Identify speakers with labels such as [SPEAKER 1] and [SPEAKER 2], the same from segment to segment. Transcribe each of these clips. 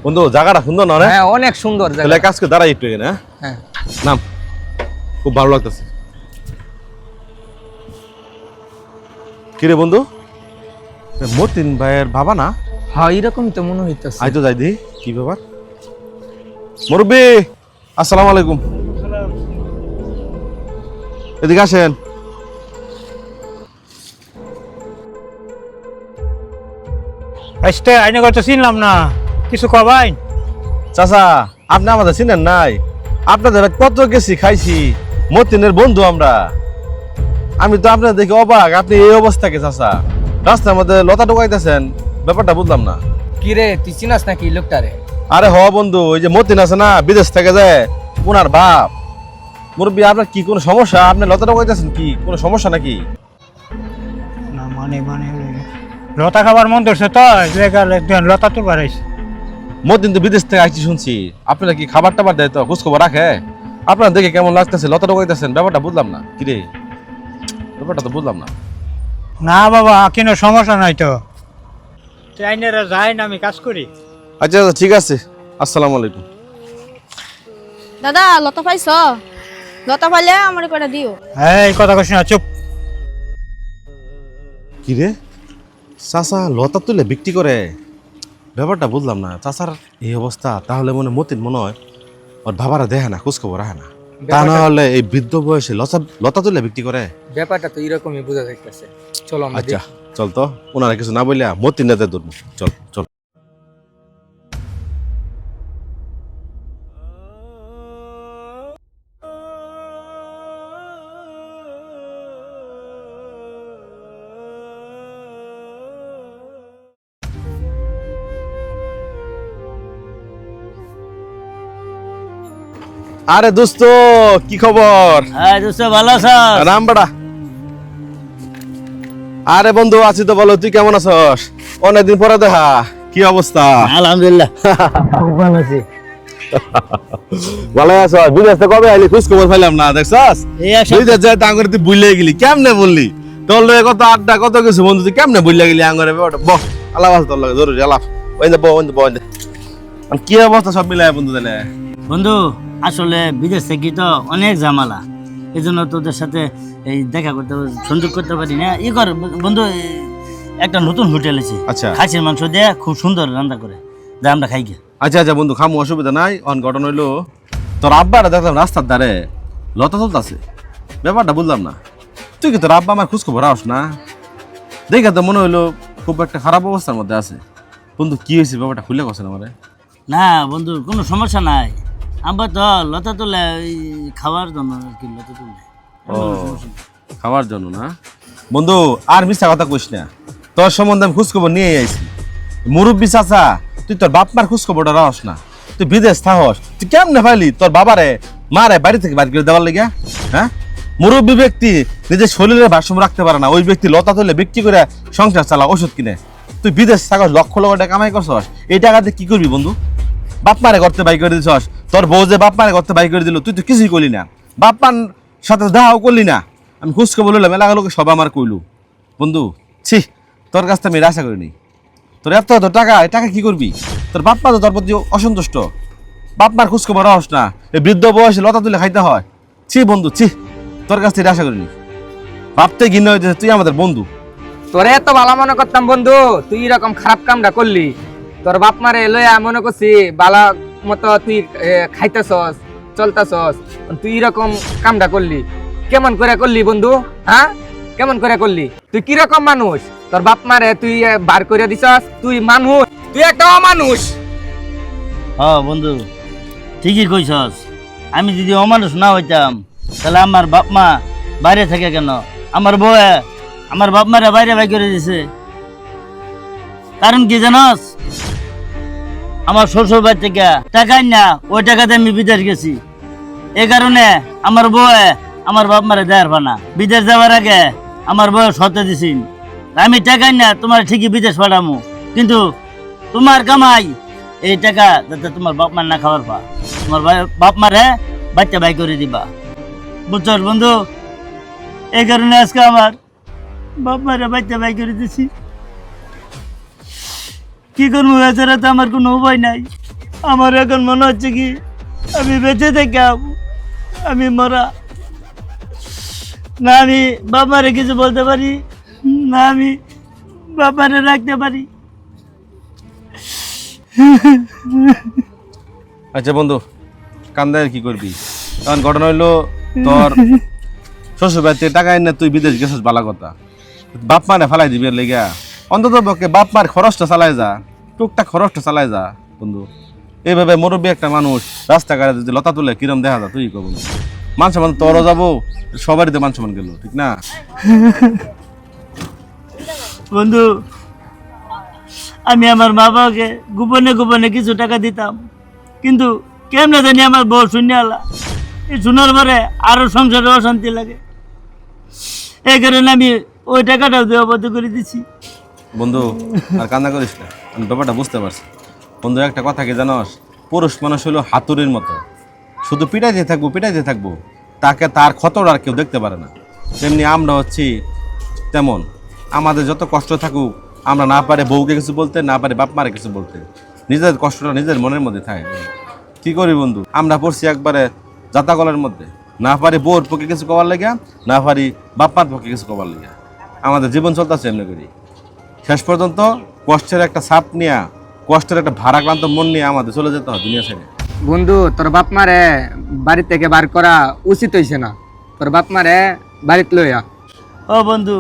[SPEAKER 1] বন্ধু জায়গাটা সুন্দর না?
[SPEAKER 2] হ্যাঁ অনেক সুন্দর
[SPEAKER 1] তাহলে
[SPEAKER 2] জায়গা।
[SPEAKER 1] কাজকে দাঁড়াই একটু এখানে।
[SPEAKER 2] হ্যাঁ
[SPEAKER 1] নাম, খুব ভালো লাগতেছে। কিরে বন্ধু, মতিন ভাইয়ের বাবা না?
[SPEAKER 2] হ্যাঁ এরকম তো মনে হইতেছে।
[SPEAKER 1] আই তো যাই দি কি ব্যাপার। মুরব্বি আসসালামু আলাইকুম, এদিকে আসেন।
[SPEAKER 3] আইসতে আইনে কত চিনলাম না, কিছু কবাই।
[SPEAKER 1] চাচা আপনি আমাদের চিনেন নাই? আপনাদের কত গেছি খাইছি, মতিনের বন্ধু আমরা। আমি তো আপনার দেখে অবাক, আপনি এই অবস্থাকে চাচা রাস্তার মধ্যে লতা ঢুকাইতেছেন, ব্যাপারটা বুঝলাম না।
[SPEAKER 2] কি রে তুই চিনাস নাকি লোকটারে?
[SPEAKER 1] আরে হ বন্ধু, ওই যে মতিন আছে না, বিদেশ থেকে যায়, ওনার বাপ। মুরব্বী আপনার কি কোনো সমস্যা? আপনি লতা ঢুকাইতেছেন কি কোনো সমস্যা নাকি?
[SPEAKER 3] না মানে মানে লতা খাবার মন ধরছে তো, লতা তো বাড়াইছে।
[SPEAKER 1] মতিন তো বিদেশ থেকে আইছি শুনছি, আপনারা কি খাবার টাবার দেয় তো, খোঁজ খবর রাখে? আপনার দেখে কেমন লাগতেছে, লতা ঢুকাইতেছেন, ব্যাপারটা বুঝলাম না। কিরে ব্যাপারটা তো বুঝলাম না।
[SPEAKER 3] না বাবা কোনো সমস্যা নাই তো, আইনেরা যায় না, আমি কাজ করি।
[SPEAKER 1] আচ্ছা আচ্ছা ঠিক আছে, আসসালামু আলাইকুম।
[SPEAKER 4] দাদা লতা পাইছ? লতা পাইলে আমার কটা দিও।
[SPEAKER 3] এই কথা কইস না, চুপ।
[SPEAKER 1] কিরে চাচা লতা তুলে বিক্রি করে, ব্যাপারটা বুঝলাম না। চাচার এই অবস্থা, তাহলে মতিন মনে হয় ওর বাবারা দেখে না, খোঁজ খবর রাখে না। তা না হলে এই বৃদ্ধ বয়সে লতা তুলে বিক্রি করে।
[SPEAKER 2] ব্যাপারটা তো এরকমই বোঝা যাইতেছে। চলো আমরা
[SPEAKER 1] আচ্ছা
[SPEAKER 2] দেখি।
[SPEAKER 1] চল তো, ওনারা কিছু না বললে মতিন নেতে ধরবো। চল চল। আরে দোস্ত কি খবর?
[SPEAKER 5] হ্যাঁ দোস্ত ভালো আছো?
[SPEAKER 1] রাম বাড়া। আরে বন্ধু আছি তো, বলো তুই কেমন আছস? অনেকদিন পরে দেখা, কি অবস্থা?
[SPEAKER 5] আলহামদুলিল্লাহ খুব ভালো আছি।
[SPEAKER 1] ভালো আছো? বিদেশ থেকে কবে আইলি? খোঁজ খবর পাইলাম না, দেখছস?
[SPEAKER 5] এই এক সপ্তাহ-
[SPEAKER 1] বিদেশ যায় টাঙ্গরে তুই বুইলে গেলি, কেমনে বললি? তোর লগে কত আড্ডা কত কিছু বন্ধু, তুই কেমনে বুইলে গেলি আঙ্গরে? বহ আলাপ আছে তোর লগে, জরুরি আলাপ। কি অবস্থা সব মিলাই বন্ধু তাহলে?
[SPEAKER 5] বন্ধু আসলে বিদেশ থেকে তো অনেক ঝামেলা, এই জন্য তোদের সাথে এই দেখা করতে সংযোগ করতে পারি না। ই কর বন্ধু, একটা নতুন হোটেল আছে,
[SPEAKER 1] আচ্ছা
[SPEAKER 5] খাসির মাংস দিয়ে খুব সুন্দর রান্না করে, যা আমরা খাই গিয়ে।
[SPEAKER 1] আচ্ছা আচ্ছা বন্ধু, খামু, অসুবিধা নাই। অন ঘটনা হইলো তোর আব্বারা দেখলাম রাস্তার ধারে লতা তুলতাছে, ব্যাপারটা বুঝলাম না। তুই কি তোর আব্বা আমার খোঁজ খবর রাখস না? দেখে তো মনে হইলো খুব একটা খারাপ অবস্থার মধ্যে আছে। বন্ধু কি হয়েছে, ব্যাপারটা খুলে গেছে আমারে।
[SPEAKER 5] না বন্ধু কোনো সমস্যা নাই, আমরা তো লতা তুলে এই খাওয়ার জন্য আর কি লতা তুলে।
[SPEAKER 1] ও খাওয়ার জন্য না? বন্ধু আর মিথ্যা কথা কইস না, তোর সম্বন্ধে আমি খোঁজ খবর নিয়ে আইছি। মুরব্বী চাচা, তুই তোর বাপ মার খোঁজ খবরটা রাখস না, তুই বিদেশ থাকস, তুই কেমনে পাইলি তোর বাবারে মারে বাড়ি থেকে বাড়ি করে দেওয়ার লেগে? হ্যাঁ, মুরব্বী ব্যক্তি নিজের শরীরের ভারসাম্য রাখতে পারে না, ওই ব্যক্তি লতা তুলে বিক্রি করে সংসার চালা, ওষুধ কিনে। তুই বিদেশ থাকস, লক্ষ লক্ষ টাকা কামাই করছস, এই টাকাতে কি করবি বন্ধু? বাপ মারে করতে বাই করে দিছস, তোর বউ যে বাপ মারে করতে বাই করে দিল, তুই তো কিছুই করলি না, বাপ মার সাথে দেখাও করলি না। আমি খোঁজ খবর লইলাম, এলাকার লোকে সব আমার কইলু। বন্ধু ছি, তোর কাছ থেকে আমি আশা করিনি। তোর এত এত টাকা, এই টাকা কি করবি? তোর বাপ মা তো তোর প্রতি অসন্তুষ্ট, বাপ মার খোঁজ খবর রাখস না, এই বৃদ্ধ বয়সে লতা তুলে খাইতে হয়। ছি বন্ধু ছি, তোর কাছ থেকে আশা করিনি। ভাবতে ঘৃণা হইতেছে, তুই আমাদের বন্ধু।
[SPEAKER 2] তোরে এত ভালো মনে করতাম বন্ধু, তুই এরকম খারাপ কামটা করলি। তোর বাপ মারে লইয়া মনে করছি বালা মতো তুই খাইতেছস চলতেছস, তুই এরকম কামটা করলি। কেমন করে করলি বন্ধু? হ্যাঁ কেমন করে করলি? তুই কিরকম মানুষ? তোর বাপ মারে তুই বার করে দিছস, তুই মানুষ, তুই একটা অমানুষ।
[SPEAKER 5] হ্যাঁ বন্ধু ঠিকই কইছস, আমি যদি অমানুষ না হইতাম তাহলে আমার বাপ মা বাইরে থাকে কেন? আমার বউ আমার বাপ মারা বাইরে বাই করে দিছে, কারণ কি জানস? আমার শ্বশুর বাড়ি থেকে টাকা না, ওই টাকাতে আমি বিদেশ গেছি। এই কারণে আমার বউ আমার বাপ মারে দেয়ার পানা, বিদেশ যাওয়ার আগে আমার বউ সতে দিছিন। আমি টাকা না তোমার ঠিকই বিদেশ পাঠামো, কিন্তু তোমার কামাই এই টাকা যাতে তোমার বাপ মার না খাওয়ার পা, তোমার বাপ মারে বাচ্চা বাই করে দিবা, বুঝছস বন্ধু? এই কারণে আজকে আমার বাপ মারে বাচ্চা বাই করে দিছি। কি করবো, এছাড়া তো আমার কোনো উপায় নাই। আমার এখন মনে হচ্ছে কি আমি বেঁচে থেকে আমি মরা। না আমি বাবারে কিছু বলতে পারি, না আমি বাবারে রাখতে পারি।
[SPEAKER 1] আচ্ছা বন্ধু, কান্দায় কি করবি? কারণ ঘটনা হইলো তোর শ্বশুর বাড়িতে টাকা এনে তুই বিদেশ গেছিস, বালা কথা। বাপ মারে ফেলাই দিবি এর লেগা। অন্তত পক্ষে বাপ মার খরচটা চালায় যা, টুকটাক খরচটা চালায় যা বন্ধু। এইভাবে মুরব্বী একটা মানুষ রাস্তাঘাটে যদি লতা তুলে কিরম দেখা যায় তুই কব? মান সম্মান তোরও যাবো, সবারই তো মান সম্মান গেল, ঠিক না?
[SPEAKER 5] বন্ধু, আমি আমার বাবাকে গোপনে গোপনে কিছু টাকা দিতাম, কিন্তু কেমনে জানি আমার বউ শূন্য আলা। এই শোনার পরে আরো সংসারে অশান্তি লাগে, এই কারণে আমি ওই টাকাটাও দেওয়া করে দিছি।
[SPEAKER 1] বন্ধু আর কান্না করিস না, আমি ব্যাপারটা বুঝতে পারছি। বন্ধু একটা কথা কি জানোস, পুরুষ মানুষ হলো হাতুড়ির মতো, শুধু পিটাইতে থাকবো, তাকে তার ক্ষতটা আর কেউ দেখতে পারে না। তেমনি আমরা হচ্ছি তেমন, আমাদের যত কষ্ট থাকুক আমরা না পারে বউকে কিছু বলতে, না পারে বাপ মারে কিছু বলতে, নিজের কষ্টটা নিজের মনের মধ্যে থাকে। কি করি বন্ধু, আমরা পড়ছি একবারে জাতাকলের মধ্যে, না পারি বউর পক্ষে কিছু কবার লেগে, না পারি বাপ মার পক্ষে কিছু কবার লেগে। আমাদের জীবন চলতেছে এমনি করি। শেষ পর্যন্ত কষ্টের একটা ছাপ নিয়ে, কষ্টের একটা ভারাক্রান্ত মন নিয়ে আমাদের চলে যেতে হয় দুনিয়া ছেড়ে।
[SPEAKER 2] বন্ধু তোর বাপ মারে বাড়ি থেকে বার করা উচিত হইছে না, তোর বাপ মারে বাড়িতে লইয়া।
[SPEAKER 5] ও বন্ধু,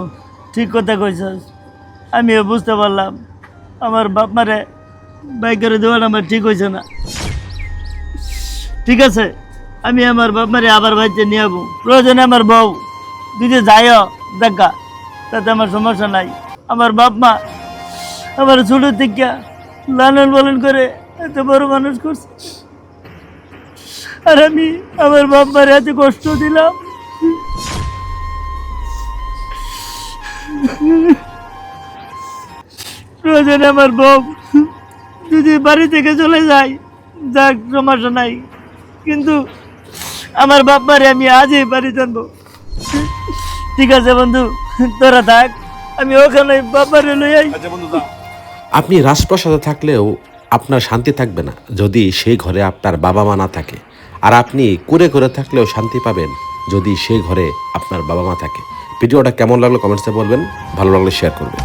[SPEAKER 5] ঠিক কথা কইছস। আমিও বুঝতে পারলাম আমার বাপ মারে বাই করে দেওয়াটা আমার ঠিক হয়েছে না। ঠিক আছে, আমি আমার বাপ মারে আবার বাড়িতে নিয়ে যাবো। প্রয়োজনে আমার বউ যদি যাইও দেখা, তাতে আমার সমস্যা নাই। আমার বাপ মা আমার ছোট থেকে লালন পালন করে এত বড় মানুষ করছে, আর আমি আমার বাপ মারে এত কষ্ট দিলাম। প্রয়োজনে আমার বউ যদি বাড়ি থেকে চলে যায়, যাক সমস্যা নাই, কিন্তু আমার বাপ মারে আমি আজই বাড়ি জানবো। ঠিক আছে বন্ধু, তোরা থাক, আমি ওখানে বাপারে লই আই।
[SPEAKER 6] আপনি রাজপ্রাসাদে থাকলেও আপনার শান্তি থাকবে না যদি সেই ঘরে আপনার বাবা মা না থাকে, আর আপনি কুড়ে ঘরে থাকলেও শান্তি পাবেন যদি সেই ঘরে আপনার বাবা মা থাকে। ভিডিওটা কেমন লাগলো কমেন্টসে বলবেন, ভালো লাগলে শেয়ার করবেন।